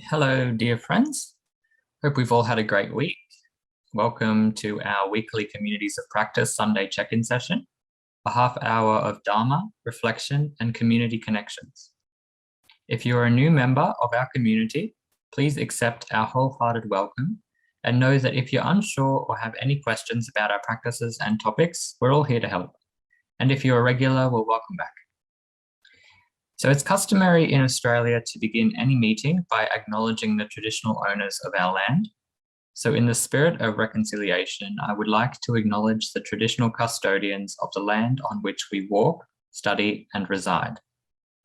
Hello, dear friends. Hope we've all had a great week. Welcome to our weekly Communities of Practice Sunday check-in session, a half hour of Dharma, reflection, and community connections. If you're a new member of our community, please accept our wholehearted welcome and know that if you're unsure or have any questions about our practices and topics, we're all here to help. And if you're a regular, well, welcome back. So it's customary in Australia to begin any meeting by acknowledging the traditional owners of our land. So in the spirit of reconciliation, I would like to acknowledge the traditional custodians of the land on which we walk, study, and reside,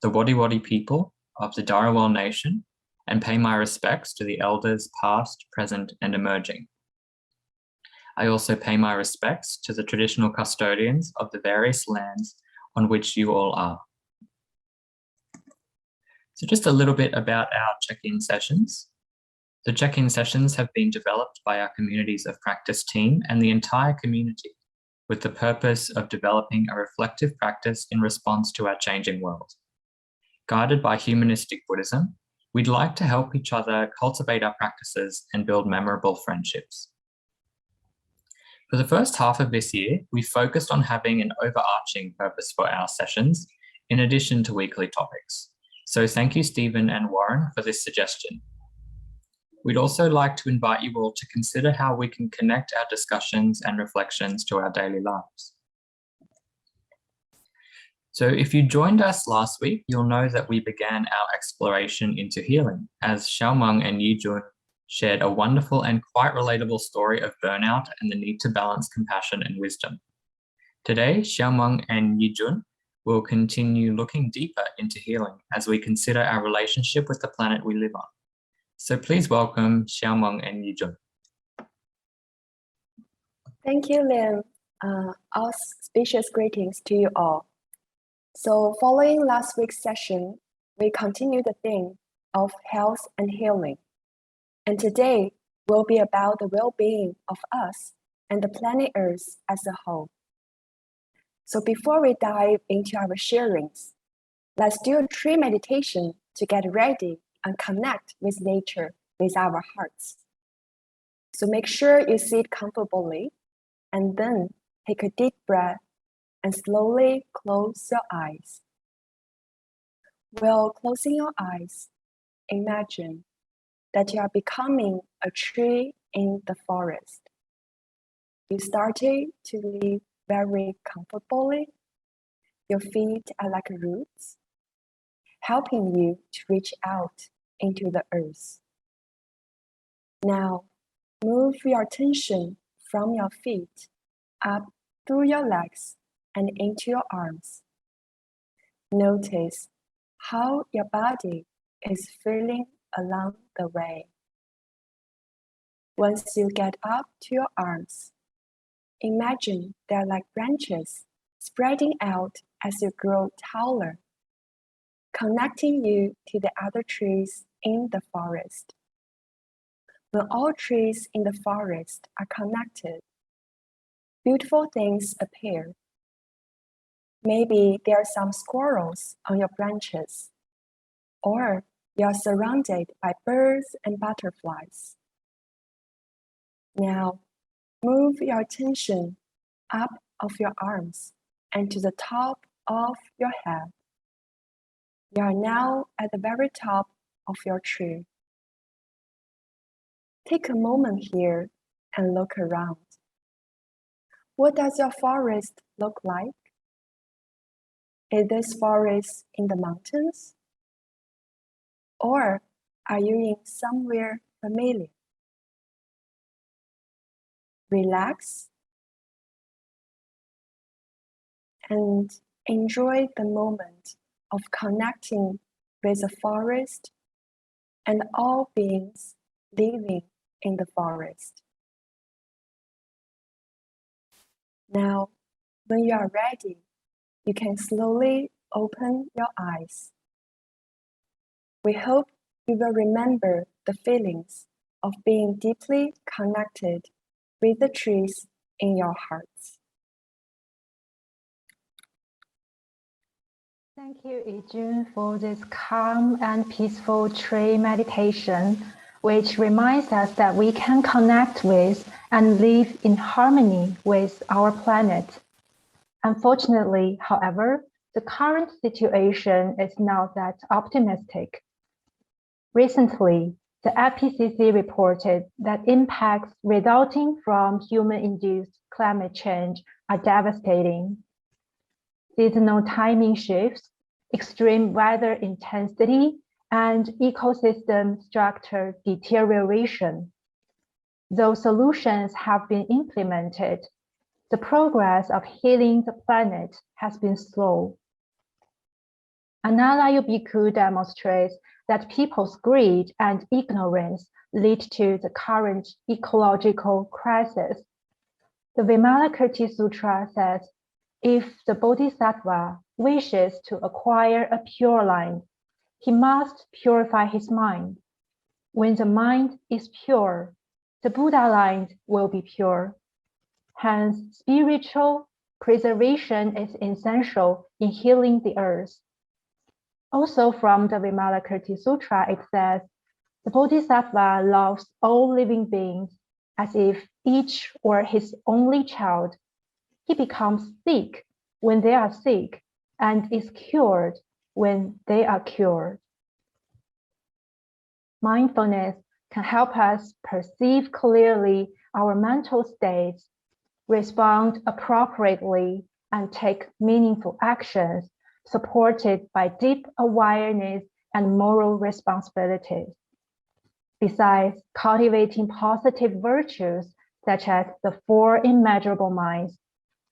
the Wadi people of the Dharawal Nation, and pay my respects to the elders past, present, and emerging. I also pay my respects to the traditional custodians of the various lands on which you all are. So just a little bit about our check-in sessions. The check-in sessions have been developed by our Communities of Practice team and the entire community with the purpose of developing a reflective practice in response to our changing world. Guided by humanistic Buddhism, we'd like to help each other cultivate our practices and build memorable friendships. For the first half of this year, we focused on having an overarching purpose for our sessions in addition to weekly topics. So thank you, Stephen and Warren, for this suggestion. We'd also like to invite you all to consider how we can connect our discussions and reflections to our daily lives. So if you joined us last week, you'll know that we began our exploration into healing as Xiaomeng and Yijun shared a wonderful and quite relatable story of burnout and the need to balance compassion and wisdom. Today, Xiaomeng and Yijun will continue looking deeper into healing as we consider our relationship with the planet we live on. So please welcome Xiaomeng and Yijun. Thank you, Liam. Auspicious greetings to you all. So following last week's session, we continue the theme of health and healing. And today will be about the well-being of us and the planet Earth as a whole. So before we dive into our sharings, let's do a tree meditation to get ready and connect with nature with our hearts. So make sure you sit comfortably and then take a deep breath and slowly close your eyes. While closing your eyes, imagine that you are becoming a tree in the forest. You started to live very comfortably. Your feet are like roots, helping you to reach out into the earth. Now, move your attention from your feet up through your legs and into your arms. Notice how your body is feeling along the way. Once you get up to your arms, imagine they're like branches spreading out as you grow taller, connecting you to the other trees in the forest. When all trees in the forest are connected, beautiful things appear. Maybe there are some squirrels on your branches, or you are surrounded by birds and butterflies. Now, move your attention up of your arms and to the top of your head. You are now at the very top of your tree. Take a moment here and look around. What does your forest look like? Is this forest in the mountains? Or are you in somewhere familiar? Relax and enjoy the moment of connecting with the forest and all beings living in the forest. Now, when you are ready, you can slowly open your eyes. We hope you will remember the feelings of being deeply connected with the trees in your hearts. Thank you, Yijun, for this calm and peaceful tree meditation, which reminds us that we can connect with and live in harmony with our planet. Unfortunately, however, the current situation is not that optimistic. Recently, the IPCC reported that impacts resulting from human-induced climate change are devastating. Seasonal timing shifts, extreme weather intensity, and ecosystem structure deterioration. Though solutions have been implemented, the progress of healing the planet has been slow. Another Yubiku demonstrates that people's greed and ignorance lead to the current ecological crisis. The Vimalakirti Sutra says, if the Bodhisattva wishes to acquire a pure mind, he must purify his mind. When the mind is pure, the Buddha mind will be pure. Hence, spiritual preservation is essential in healing the earth. Also from the Vimalakirti Sutra, it says, the Bodhisattva loves all living beings as if each were his only child. He becomes sick when they are sick and is cured when they are cured. Mindfulness can help us perceive clearly our mental states, respond appropriately, and take meaningful actions supported by deep awareness and moral responsibilities. Besides cultivating positive virtues such as the four immeasurable minds,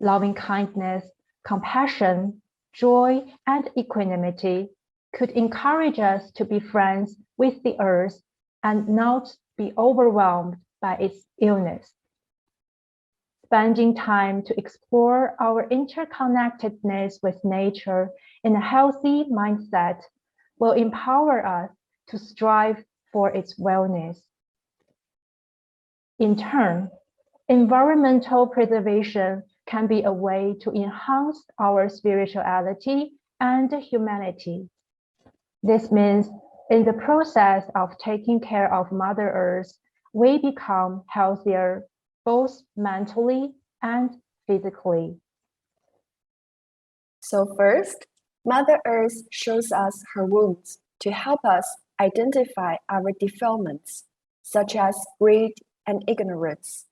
loving kindness, compassion, joy, and equanimity could encourage us to be friends with the earth and not be overwhelmed by its illness. Spending time to explore our interconnectedness with nature in a healthy mindset will empower us to strive for its wellness. In turn, environmental preservation can be a way to enhance our spirituality and humanity. This means in the process of taking care of Mother Earth, we become healthier, both mentally and physically. So first, Mother Earth shows us her wounds to help us identify our defilements, such as greed and ignorance.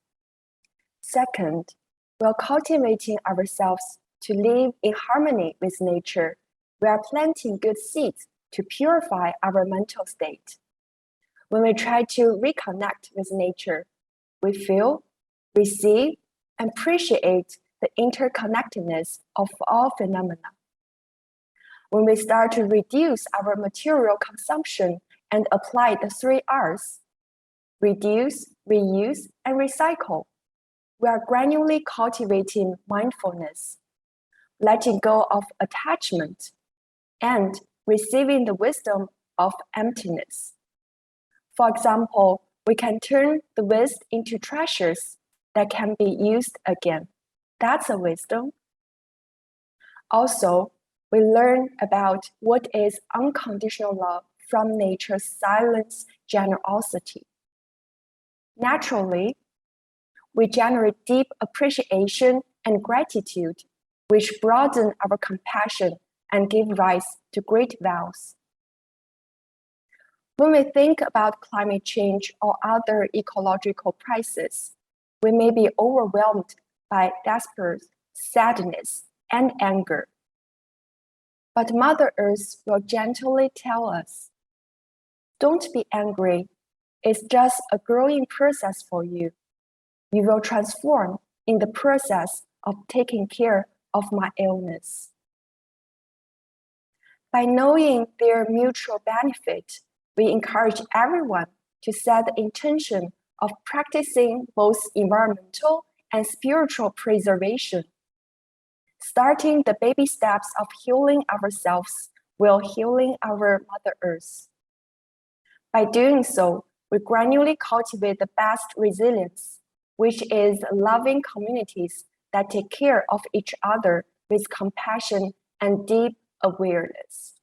Second, while cultivating ourselves to live in harmony with nature, we are planting good seeds to purify our mental state. When we try to reconnect with nature, we feel, receive, and appreciate the interconnectedness of all phenomena. When we start to reduce our material consumption and apply the 3 R's, reduce, reuse, and recycle, we are gradually cultivating mindfulness, letting go of attachment, and receiving the wisdom of emptiness. For example, we can turn the waste into treasures that can be used again. That's a wisdom. Also, we learn about what is unconditional love from nature's silent generosity. Naturally, we generate deep appreciation and gratitude, which broaden our compassion and give rise to great vows. When we think about climate change or other ecological crises, we may be overwhelmed by despair, sadness, and anger. But Mother Earth will gently tell us, don't be angry, it's just a growing process for you. You will transform in the process of taking care of my illness. By knowing their mutual benefit, we encourage everyone to set the intention of practicing both environmental and spiritual preservation. Starting the baby steps of healing ourselves while healing our Mother Earth. By doing so, we gradually cultivate the best resilience, which is loving communities that take care of each other with compassion and deep awareness.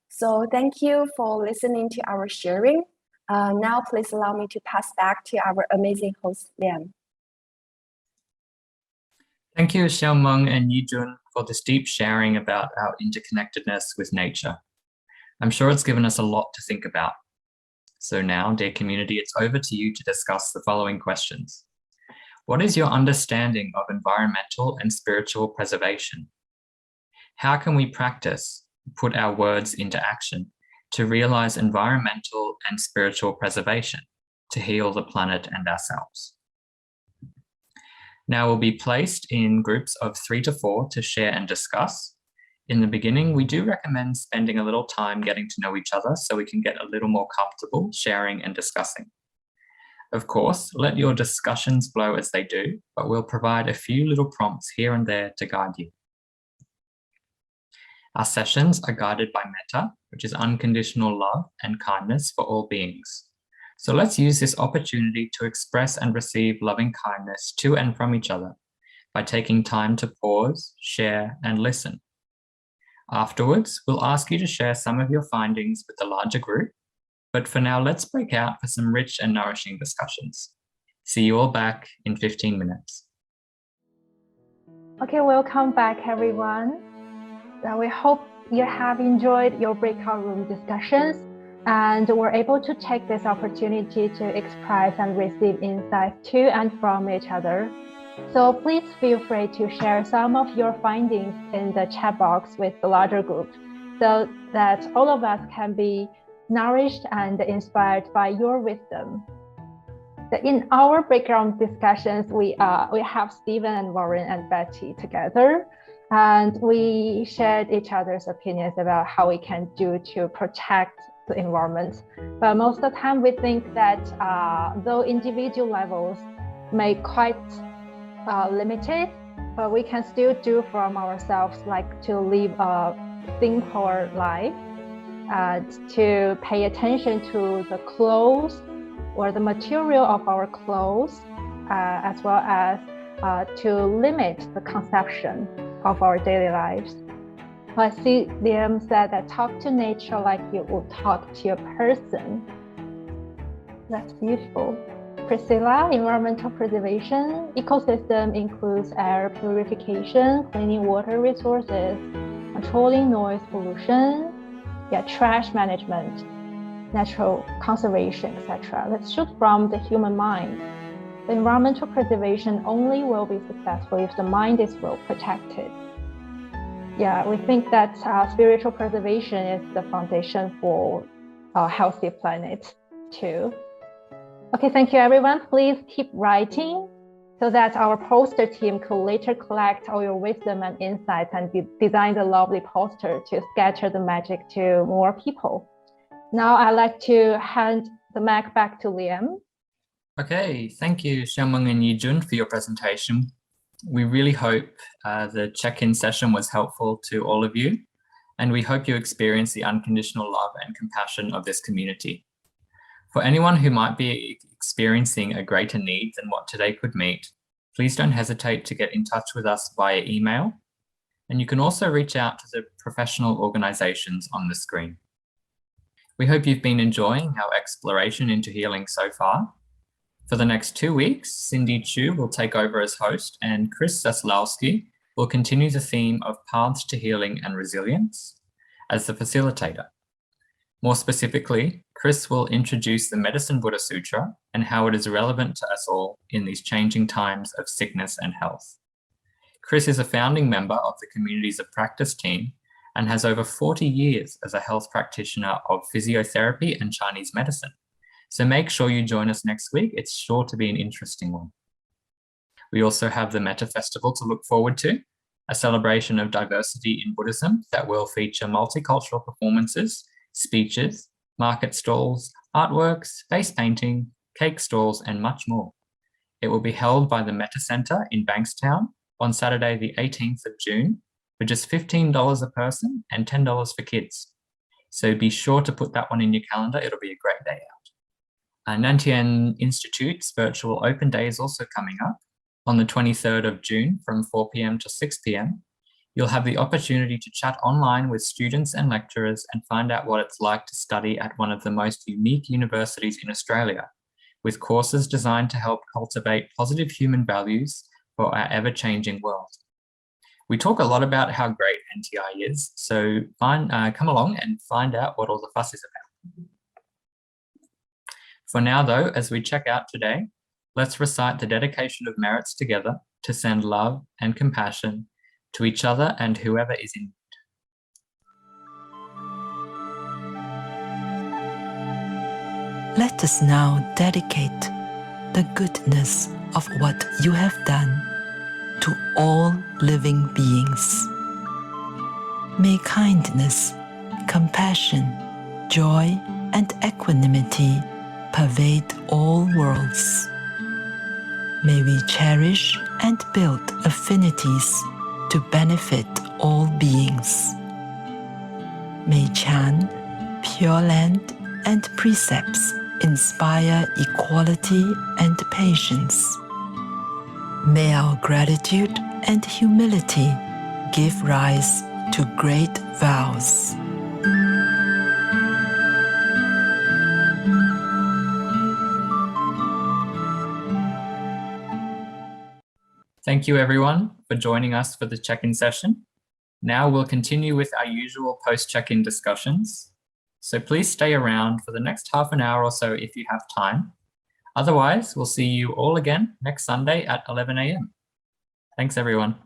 So thank you for listening to our sharing. Now please allow me to pass back to our amazing host, Liam. Thank you, Xiaomeng and Yijun, for this deep sharing about our interconnectedness with nature. I'm sure it's given us a lot to think about. So now, dear community, it's over to you to discuss the following questions. What is your understanding of environmental and spiritual preservation? How can we practice, put our words into action to realize environmental and spiritual preservation to heal the planet and ourselves? Now we'll be placed in groups of 3 to 4 to share and discuss. In the beginning, we do recommend spending a little time getting to know each other so we can get a little more comfortable sharing and discussing. Of course, let your discussions flow as they do, but we'll provide a few little prompts here and there to guide you. Our sessions are guided by metta, which is unconditional love and kindness for all beings. So let's use this opportunity to express and receive loving kindness to and from each other by taking time to pause, share, and listen. Afterwards, we'll ask you to share some of your findings with the larger group, but for now, let's break out for some rich and nourishing discussions. See you all back in 15 minutes. Okay, welcome back, everyone. We hope you have enjoyed your breakout room discussions and were able to take this opportunity to express and receive insights to and from each other. So please feel free to share some of your findings in the chat box with the larger group so that all of us can be nourished and inspired by your wisdom. In our breakout discussions, we have Stephen and Warren and Betty together, and we shared each other's opinions about how we can do to protect the environment. But most of the time we think that though individual levels may quite limited, but we can still do from ourselves, like to live a simple life, to pay attention to the clothes or the material of our clothes, as well as to limit the consumption of our daily lives. I see Liam said that talk to nature like you would talk to a person. That's beautiful. Priscilla, environmental preservation. Ecosystem includes air purification, cleaning water resources, controlling noise pollution, trash management, natural conservation, etc. Let's shoot from the human mind. The environmental preservation only will be successful if the mind is well protected. Yeah, we think that spiritual preservation is the foundation for a healthy planet too. Okay, thank you everyone. Please keep writing so that our poster team could later collect all your wisdom and insights and design the lovely poster to scatter the magic to more people. Now I'd like to hand the mic back to Liam. Okay, thank you, Xiaomeng and Yijun, for your presentation. We really hope the check-in session was helpful to all of you, and we hope you experience the unconditional love and compassion of this community. For anyone who might be experiencing a greater need than what today could meet, please don't hesitate to get in touch with us via email, and you can also reach out to the professional organizations on the screen. We hope you've been enjoying our exploration into healing so far. For the next 2 weeks, Cindy Chu will take over as host, and Chris Zaslowski will continue the theme of Paths to Healing and Resilience as the facilitator. More specifically, Chris will introduce the Medicine Buddha Sutra and how it is relevant to us all in these changing times of sickness and health. Chris is a founding member of the Communities of Practice team and has over 40 years as a health practitioner of physiotherapy and Chinese medicine. So make sure you join us next week. It's sure to be an interesting one. We also have the Metta Festival to look forward to, a celebration of diversity in Buddhism that will feature multicultural performances, speeches, market stalls, artworks, face painting, cake stalls, and much more. It will be held by the Metta Centre in Bankstown on Saturday, the 18th of June, for just $15 a person and $10 for kids. So be sure to put that one in your calendar. It'll be a great day out. Nantian Institute's virtual open day is also coming up on the 23rd of June from 4 p.m. to 6 p.m. You'll have the opportunity to chat online with students and lecturers and find out what it's like to study at one of the most unique universities in Australia, with courses designed to help cultivate positive human values for our ever-changing world. We talk a lot about how great NTI is, so come along and find out what all the fuss is about. For now though, as we check out today, let's recite the dedication of merits together to send love and compassion to each other and whoever is in need. Let us now dedicate the goodness of what you have done to all living beings. May kindness, compassion, joy, and equanimity pervade all worlds. May we cherish and build affinities to benefit all beings. May Chan, Pure Land, and precepts inspire equality and patience. May our gratitude and humility give rise to great vows. Thank you everyone for joining us for the check-in session. Now we'll continue with our usual post-check-in discussions. So please stay around for the next half an hour or so if you have time. Otherwise, we'll see you all again next Sunday at 11 a.m. Thanks everyone.